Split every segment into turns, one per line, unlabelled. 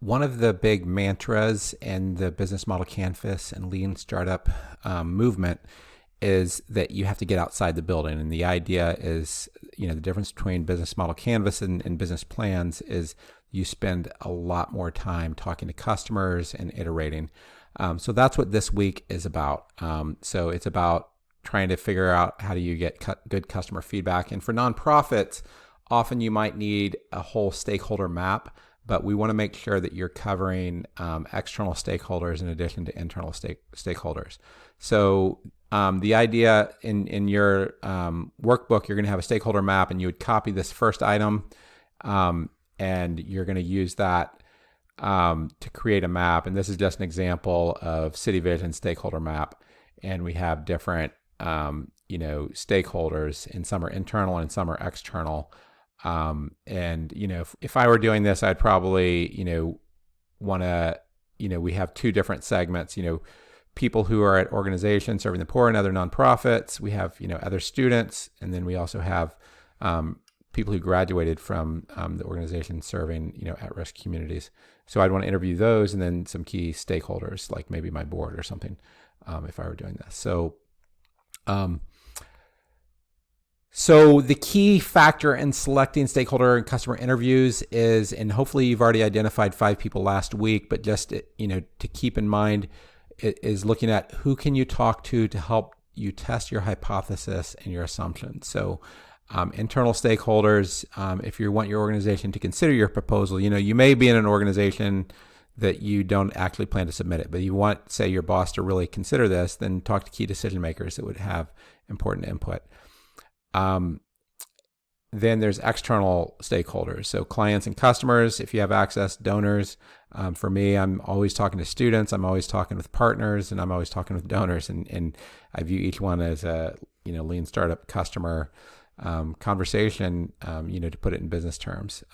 One of the big mantras in the business model canvas and lean startup movement is that you have to get outside the building. And the idea is, the difference between business model canvas and business plans is you spend a lot more time talking to customers and iterating. So that's what this week is about. So it's about trying to figure out how do you get good customer feedback. And for nonprofits, often you might need a whole stakeholder map, but we want to make sure that you're covering external stakeholders in addition to internal stakeholders. So the idea in your workbook, you're going to have a stakeholder map, and you would copy this first item, and you're going to use that to create a map. And this is just an example of City Vision stakeholder map. And we have different stakeholders, and some are internal and some are external. If I were doing this, I'd probably, want to, we have two different segments, people who are at organizations serving the poor and other nonprofits. We have, other students. And then we also have people who graduated from the organization serving, at-risk communities. So I'd want to interview those, and then some key stakeholders, like maybe my board or something, if I were doing this. So the key factor in selecting stakeholder and customer interviews is, and hopefully you've already identified 5 people last week, but just, to keep in mind, is looking at who can you talk to help you test your hypothesis and your assumptions. So internal stakeholders, if you want your organization to consider your proposal, you may be in an organization that you don't actually plan to submit it, but you want, say, your boss to really consider this, then talk to key decision makers that would have important input. Then there's external stakeholders. So clients and customers, if you have access, donors. For me, I'm always talking to students, I'm always talking with partners, and I'm always talking with donors. And I view each one as a, lean startup customer conversation, to put it in business terms.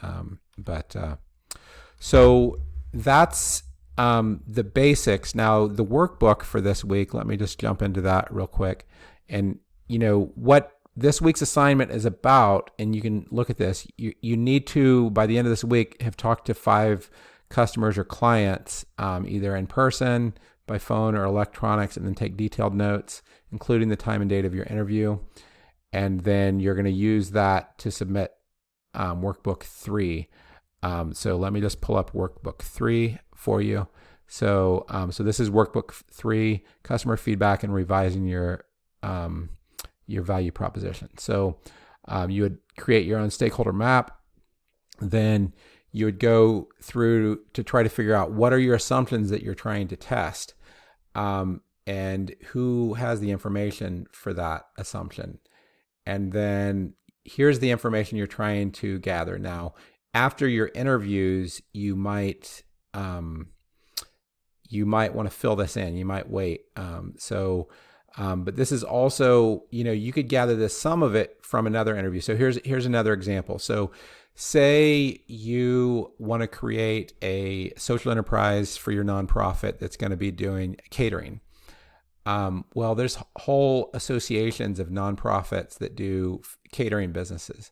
So that's the basics. Now, the workbook for this week, let me just jump into that real quick. And, what this week's assignment is about, and you can look at this, you need to, by the end of this week, have talked to 5 customers or clients, either in person, by phone, or electronics, and then take detailed notes, including the time and date of your interview. And then you're going to use that to submit workbook 3. So let me just pull up workbook 3 for you. So this is workbook 3, customer feedback and revising your value proposition. So you would create your own stakeholder map. Then you would go through to try to figure out what are your assumptions that you're trying to test, and who has the information for that assumption. And then here's the information you're trying to gather. Now, after your interviews, you might want to fill this in. You might wait. But this is also, you could gather some of it from another interview. So here's another example. So say you want to create a social enterprise for your nonprofit that's going to be doing catering. Well, there's whole associations of nonprofits that do catering businesses.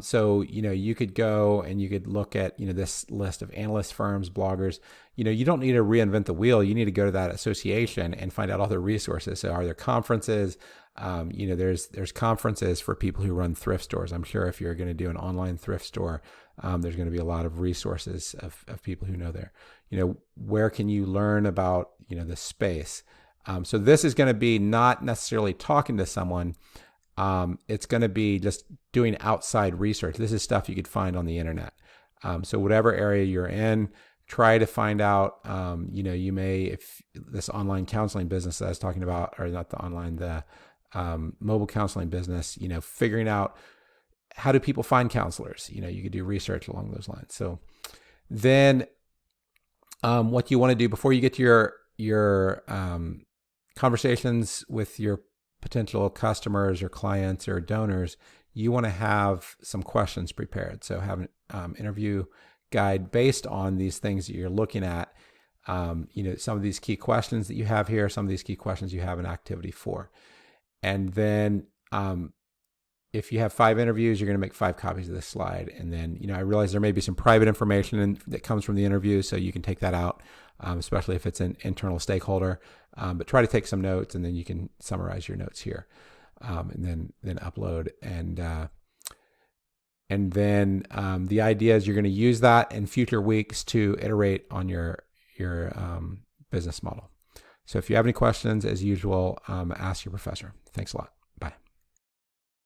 So, you could go and you could look at, this list of analyst firms, bloggers. You don't need to reinvent the wheel. You need to go to that association and find out all the resources. So are there conferences? There's conferences for people who run thrift stores. I'm sure if you're going to do an online thrift store, there's going to be a lot of resources of people who know there. Where can you learn about, the space? So this is going to be not necessarily talking to someone. It's going to be just doing outside research. This is stuff you could find on the internet. So whatever area you're in, try to find out, you may, if this online counseling business that I was talking about, or not the online, the mobile counseling business, figuring out how do people find counselors? You could do research along those lines. So then what you want to do before you get to your conversations with your potential customers or clients or donors, you want to have some questions prepared. So have an interview guide based on these things that you're looking at. Some of these key questions that you have here, some of these key questions you have an activity for. And then if you have 5 interviews, you're going to make 5 copies of this slide. And then, I realize there may be some private information that comes from the interview, so you can take that out, especially if it's an internal stakeholder. But try to take some notes, and then you can summarize your notes here, and then upload. And then the idea is you're going to use that in future weeks to iterate on your business model. So if you have any questions, as usual, ask your professor. Thanks a lot.